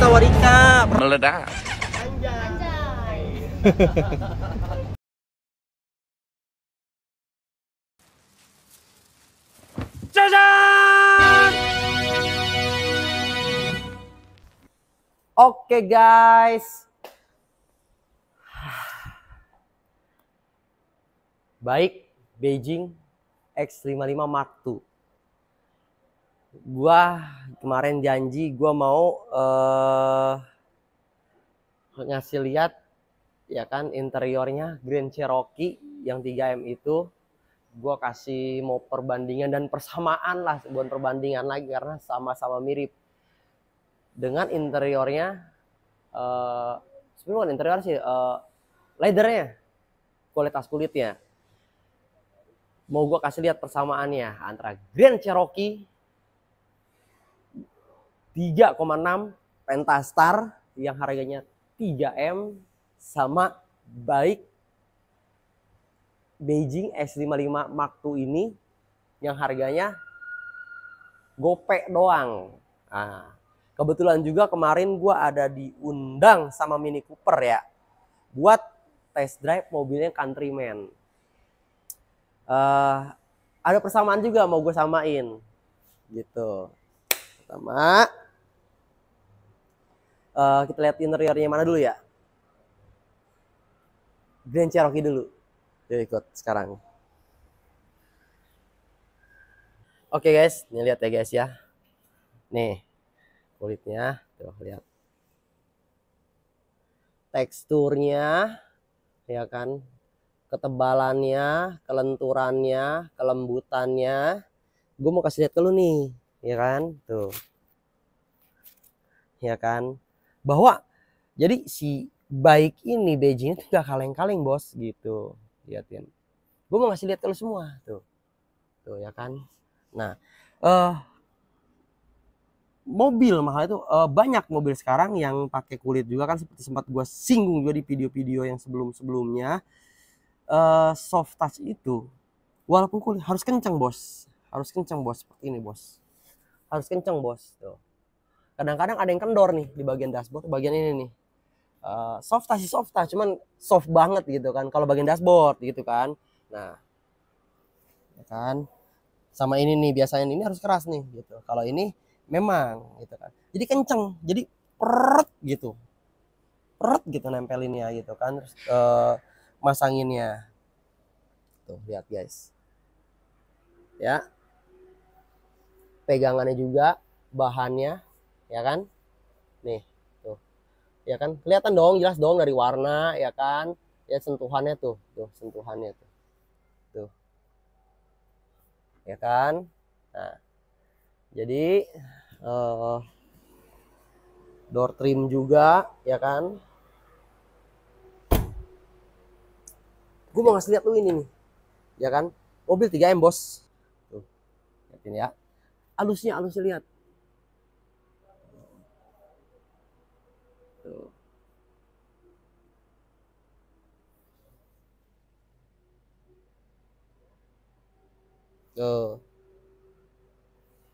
Sawadika. Meledak. Anjay. Cacan. Oke guys. Baik, Beijing X55 Mark II. Gua kemarin janji gua mau ngasih lihat ya kan interiornya Grand Cherokee yang 3M itu. Gua kasih mau perbandingan dan persamaan lah, bukan perbandingan lagi karena sama-sama mirip dengan interiornya. Sebenarnya bukan interior sih, leathernya, kualitas kulitnya. Mau gue kasih lihat persamaannya antara Grand Cherokee 3,6 Pentastar yang harganya 3M sama baik Beijing X55 Mark II ini yang harganya gope doang. Nah, kebetulan juga kemarin gue ada diundang sama Mini Cooper ya buat test drive mobilnya Countryman. Ada persamaan juga mau gue samain gitu. Pertama kita lihat interiornya mana dulu ya. Grand Cherokee dulu. Yuk ikut sekarang. Oke guys, ini lihat ya guys ya. Nih kulitnya, tuh lihat. Teksturnya ya kan, ketebalannya, kelenturannya, kelembutannya. Gue mau kasih lihat ke lu nih, ya kan? Tuh. Ya kan? Bahwa jadi si baik ini Beijing itu gak kaleng-kaleng bos gitu. Lihatin. Gue mau ngasih lihat ke lu semua, tuh. Tuh ya kan? Nah, mobil mahal itu banyak mobil sekarang yang pakai kulit juga kan, seperti sempat gue singgung juga di video-video yang sebelum-sebelumnya. Soft touch itu walaupun kulit harus kencang bos, harus kencang bos, seperti ini bos, harus kencang bos. Tuh kadang-kadang ada yang kendor nih di bagian dashboard, bagian ini nih. Soft touch cuman soft banget gitu kan kalau bagian dashboard gitu kan. Nah ya kan, sama ini nih biasanya ini harus keras nih gitu, kalau ini memang gitu kan jadi kenceng, jadi peret gitu nempelinnya gitu kan. Terus masanginnya tuh lihat guys ya, pegangannya juga, bahannya ya kan, nih tuh ya kan, kelihatan dong, jelas dong dari warna ya kan ya, sentuhannya tuh sentuhannya tuh ya kan. Nah jadi door trim juga ya kan. Gue mau ngasih lihat lu ini nih ya kan, mobil 3M bos. Tuh lihatin ya, alusnya lihat tuh. Tuh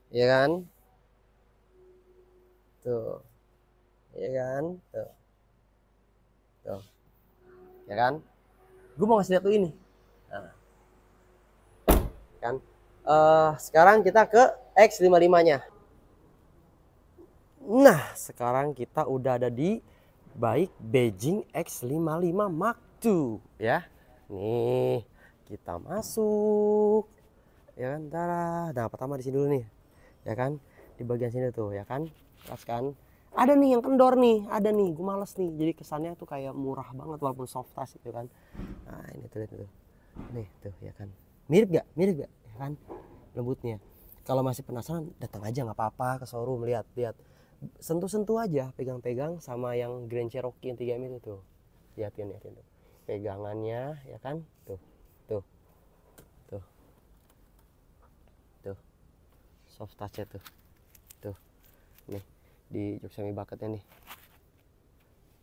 ya kan, tuh ya kan, tuh ya kan. Gue mau ngasih lihat tuh ini. Nah, kan sekarang kita ke X55 nya. Nah sekarang kita udah ada di baik Beijing X55 Mark II ya. Nih kita masuk ya kan. Nah pertama di sini dulu nih ya kan, di bagian sini tuh ya kan, pas kan ada nih yang kendor nih, ada nih, gue males nih, jadi kesannya tuh kayak murah banget walaupun soft touch gitu kan. Nah ini tuh, nih tuh ya kan, mirip gak ya kan lembutnya. Kalau masih penasaran datang aja nggak apa-apa ke showroom, lihat sentuh aja, pegang sama yang Grand Cherokee yang 3M itu tuh, lihatin tuh pegangannya ya kan, tuh soft touch tuh nih di jok semi bucketnya nih,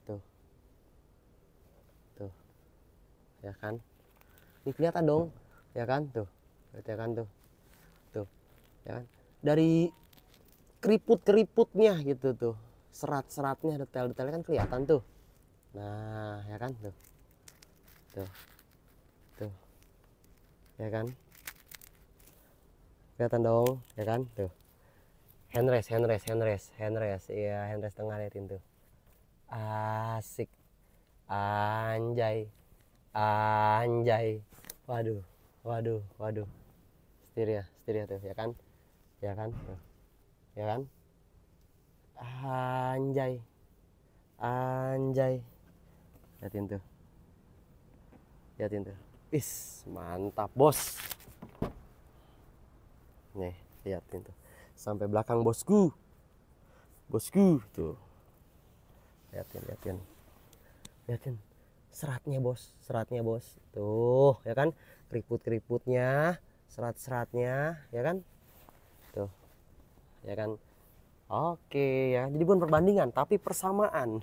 tuh ya kan, ini kelihatan dong ya kan, tuh ya kan, tuh ya kan, dari keriputnya gitu tuh serat-seratnya, detail-detailnya kan kelihatan tuh. Nah, ya kan tuh. Tuh. Ya kan? Kelihatan dong, ya kan? Tuh. Handrest. Iya, handrest tengah, liatin tuh. Asik. Anjay. Waduh. Setir ya tuh, ya kan? Tuh. Ya kan? Anjay. Liatin tuh. Is, mantap, bos. Nih, liatin tuh. Sampai belakang bosku. Tuh. Liatin. Seratnya bos. Tuh, ya kan? Keriput-keriputnya, serat-seratnya, ya kan? Tuh. Ya kan? Oke, ya. Jadi bukan perbandingan, tapi persamaan.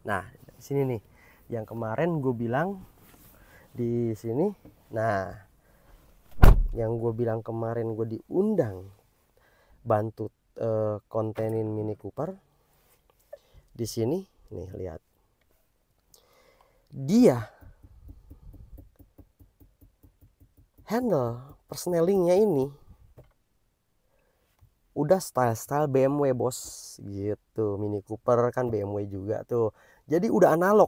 Nah, sini nih. Yang kemarin gue bilang di sini. Nah, yang gue bilang kemarin gue diundang bantu kontenin Mini Cooper. Di sini nih, lihat. Dia handle persnelingnya ini udah style BMW, bos, gitu. Mini Cooper kan BMW juga tuh. Jadi udah analog.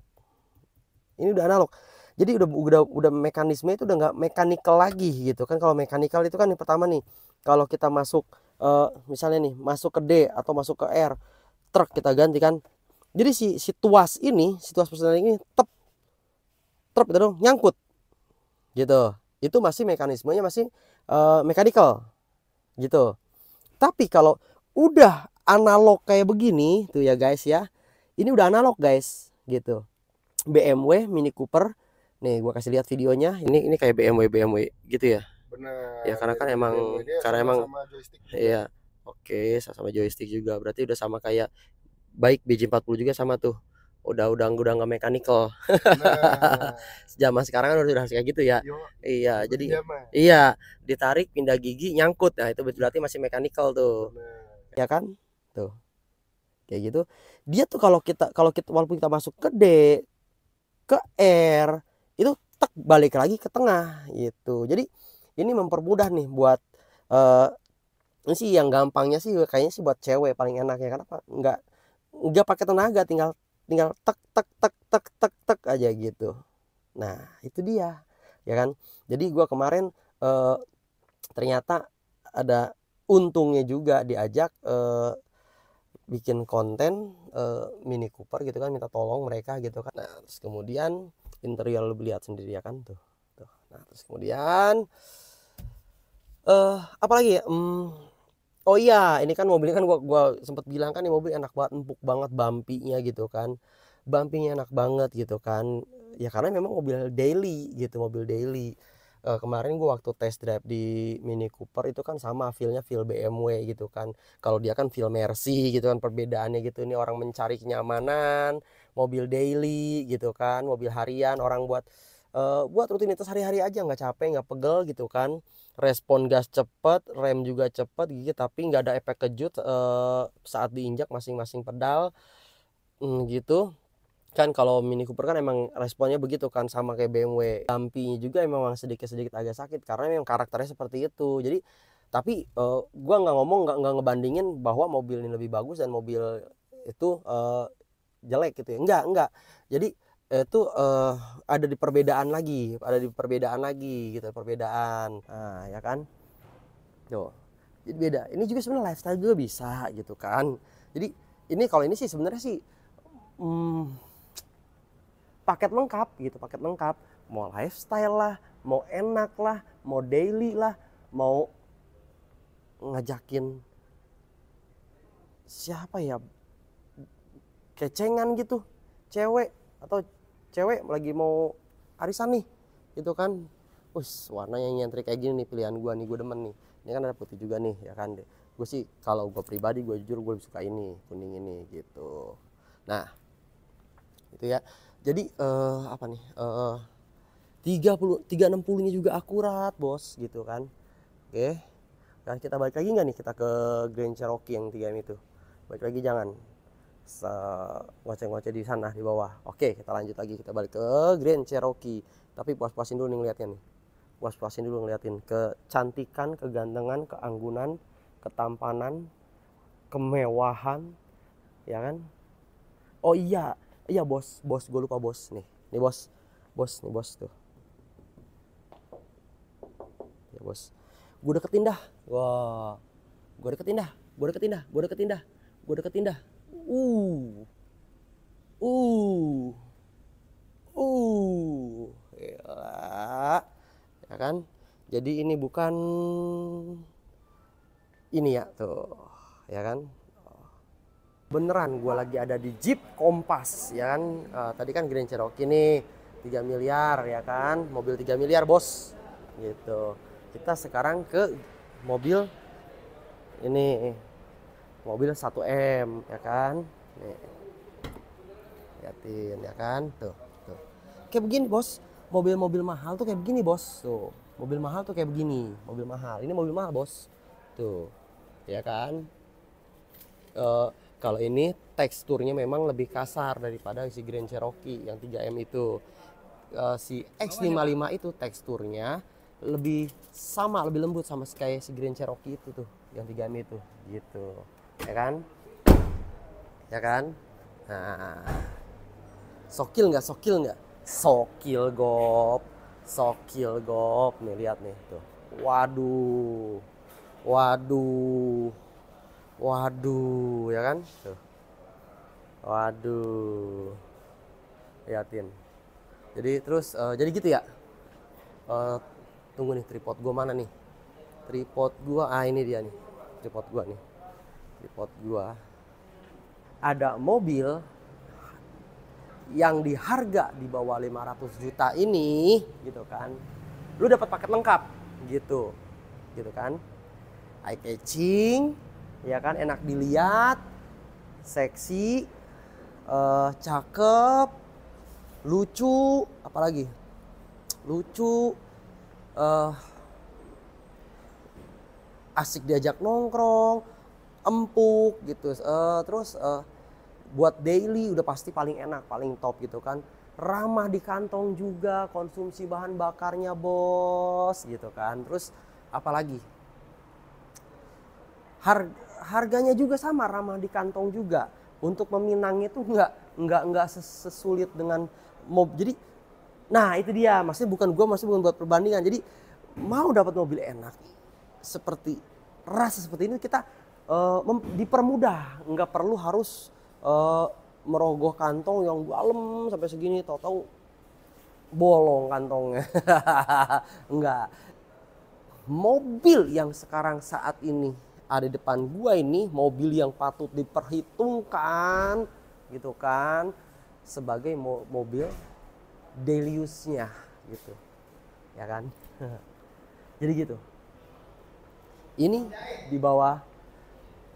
Ini udah analog. Jadi udah mekanisme itu udah nggak mechanical lagi gitu kan. Kalau mechanical itu kan yang pertama nih, kalau kita masuk misalnya nih masuk ke D atau masuk ke R, truk kita ganti kan. Jadi si tuas persneling ini truk itu dong nyangkut gitu. Itu masih mekanismenya masih mechanical gitu. Tapi kalau udah analog kayak begini tuh ya guys ya, ini udah analog guys gitu. BMW Mini Cooper nih, gua kasih lihat videonya. Ini kayak BMW gitu ya. Benar. Ya karena kan emang sama joystick juga. Iya. Oke, sama joystick juga. Berarti udah sama kayak baik BJ40 juga sama tuh. Udah nggak mechanical. Nah. Zaman sekarang kan udah kayak gitu ya. Yo, iya, jadi zaman. iya, ditarik pindah gigi nyangkut. Nah, itu berarti masih mechanical tuh. Benar. Ya kan? Tuh. Kayak gitu. Dia tuh kalau kita walaupun kita masuk ke D, ke R, itu balik lagi ke tengah gitu. Jadi ini mempermudah nih buat ini sih yang gampangnya sih kayaknya sih buat cewek paling enak ya. Kenapa? Nggak pakai tenaga, tinggal tek aja gitu. Nah, itu dia. Ya kan? Jadi gua kemarin ternyata ada untungnya juga diajak bikin konten Mini Cooper gitu kan, minta tolong mereka gitu kan. Nah, terus kemudian interior lu lihat sendiri ya kan tuh. Nah, terus kemudian apalagi ya? Oh iya, ini kan mobilnya kan gua sempat bilang kan, ini mobil enak banget, empuk banget bumpinya gitu kan. Bumpingnya enak banget gitu kan. Ya karena memang mobil daily gitu, mobil daily. Kemarin gua waktu test drive di Mini Cooper itu kan sama feel BMW gitu kan. Kalau dia kan feel Mercy gitu kan, perbedaannya gitu. Ini orang mencari kenyamanan, mobil daily gitu kan, mobil harian, orang buat rutinitas hari-hari aja, nggak capek, nggak pegel gitu kan. Respon gas cepet, rem juga cepet gitu, tapi nggak ada efek kejut saat diinjak masing-masing pedal gitu kan. Kalau Mini Cooper kan emang responnya begitu kan, sama kayak BMW. Dampinya juga emang sedikit agak sakit karena memang karakternya seperti itu. Jadi tapi gua nggak ngebandingin bahwa mobil ini lebih bagus dan mobil itu jelek gitu ya, enggak. Jadi itu ada di perbedaan lagi gitu, perbedaan. Nah, ya kan? Tuh. Jadi beda. Ini juga sebenarnya lifestyle juga bisa gitu kan. Jadi ini kalau ini sih sebenarnya sih paket lengkap. Mau lifestyle lah, mau enak lah, mau daily lah, mau ngajakin siapa ya, kecengan gitu, cewek atau cewek lagi mau arisan nih gitu kan. Warnanya nyentrik kayak gini nih, pilihan gua nih, gua demen nih. Ini kan ada putih juga nih ya kan. Gue sih kalau gue pribadi, gue jujur gue suka ini, kuning ini gitu. Nah, itu ya. Jadi apa nih? 360 nya juga akurat, bos, gitu kan. Oke. Nah, kita balik lagi nggak nih kita ke Grand Cherokee yang 3M itu. Balik lagi jangan ngoceh-ngoceh di sana di bawah. Oke, kita lanjut lagi, kita balik ke Grand Cherokee. Tapi puas-puasin dulu nih ngeliatnya nih. Puas-puasin dulu ngeliatin kecantikan, kegantengan, keanggunan, ketampanan, kemewahan, ya kan? Oh iya, iya bos, gue lupa bos nih bos, nih bos tuh. Ya bos, gue deketin dah. Wah, gue deketin dah. Gila. Ya kan? Jadi ini bukan ini ya tuh, ya kan? Beneran gue lagi ada di Jeep Compass, ya kan? Tadi kan Grand Cherokee nih 3 miliar, ya kan? Mobil 3 miliar bos, gitu. Kita sekarang ke mobil ini, mobil 1M, ya kan? Nih, liatin, ya kan? Tuh. Kayak begini bos, mobil-mobil mahal tuh kayak begini bos, tuh. Mobil mahal tuh kayak begini, mobil mahal. Ini mobil mahal bos, tuh, ya kan? Kalau ini teksturnya memang lebih kasar daripada si Grand Cherokee yang 3M itu. Si X55 itu teksturnya lebih sama, lebih lembut sama kayak si Grand Cherokee itu tuh, yang 3M itu, gitu. Ya kan? Ya kan? Nah. Sokil nggak? Sokil gop. Nih lihat nih tuh. Waduh, ya kan? Tuh. Waduh. Liatin. Jadi terus jadi gitu ya. Tunggu nih, tripod gua mana nih? Tripod gua, ini dia nih. Tripod gua. Ada mobil yang di harga di bawah 500 juta ini, gitu kan. Lu dapat paket lengkap, gitu. Gitu kan. Eye catching, ya kan, enak dilihat, seksi, cakep, lucu, apalagi lucu, asik diajak nongkrong, empuk gitu, terus buat daily udah pasti paling enak, paling top gitu kan. Ramah di kantong juga, konsumsi bahan bakarnya bos, gitu kan. Terus apalagi, harganya juga sama, ramah di kantong juga. Untuk meminangnya itu nggak sesulit dengan jadi, nah itu dia, maksudnya bukan buat perbandingan. Jadi mau dapat mobil enak seperti rasa seperti ini, kita dipermudah, nggak perlu harus merogoh kantong yang dalam sampai segini, tahu-tahu bolong kantongnya. Enggak. Mobil yang sekarang saat ini ada di depan gua ini, mobil yang patut diperhitungkan, gitu kan, sebagai mobil daily use-nya, gitu, ya kan. Jadi gitu. Ini di bawah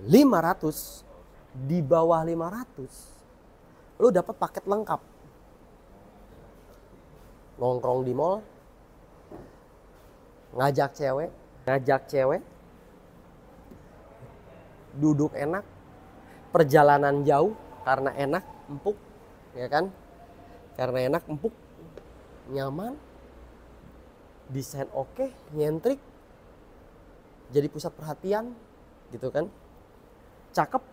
500, di bawah 500 lu dapat paket lengkap. Nongkrong di mall, ngajak cewek, duduk enak, perjalanan jauh karena enak, empuk, ya kan? Karena enak, empuk, nyaman, desain oke, nyentrik, jadi pusat perhatian, gitu kan? Cakep,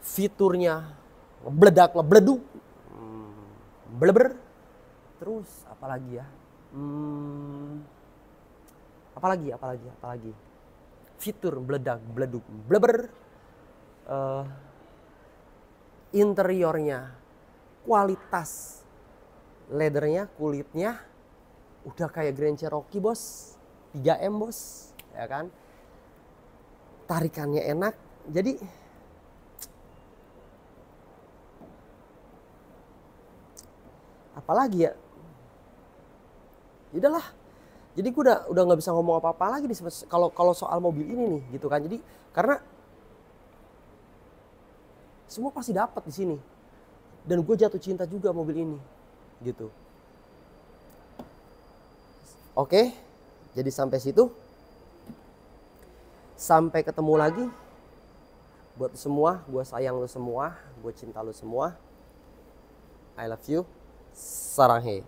fiturnya ngebleduk, bleber. Terus apalagi ya? Apalagi? Fitur beleduk, bleber. Interiornya, kualitas leathernya, kulitnya udah kayak Grand Cherokee bos, 3M bos, ya kan? Tarikannya enak, jadi apalagi ya? Udahlah. Jadi gue udah nggak bisa ngomong apa-apa lagi nih kalau soal mobil ini nih, gitu kan. Jadi karena semua pasti dapat di sini. Dan gue jatuh cinta juga mobil ini, gitu. Oke, jadi sampai situ. Sampai ketemu lagi Buat lu semua, gue sayang lu semua, gue cinta lu semua. I love you. Sarang he.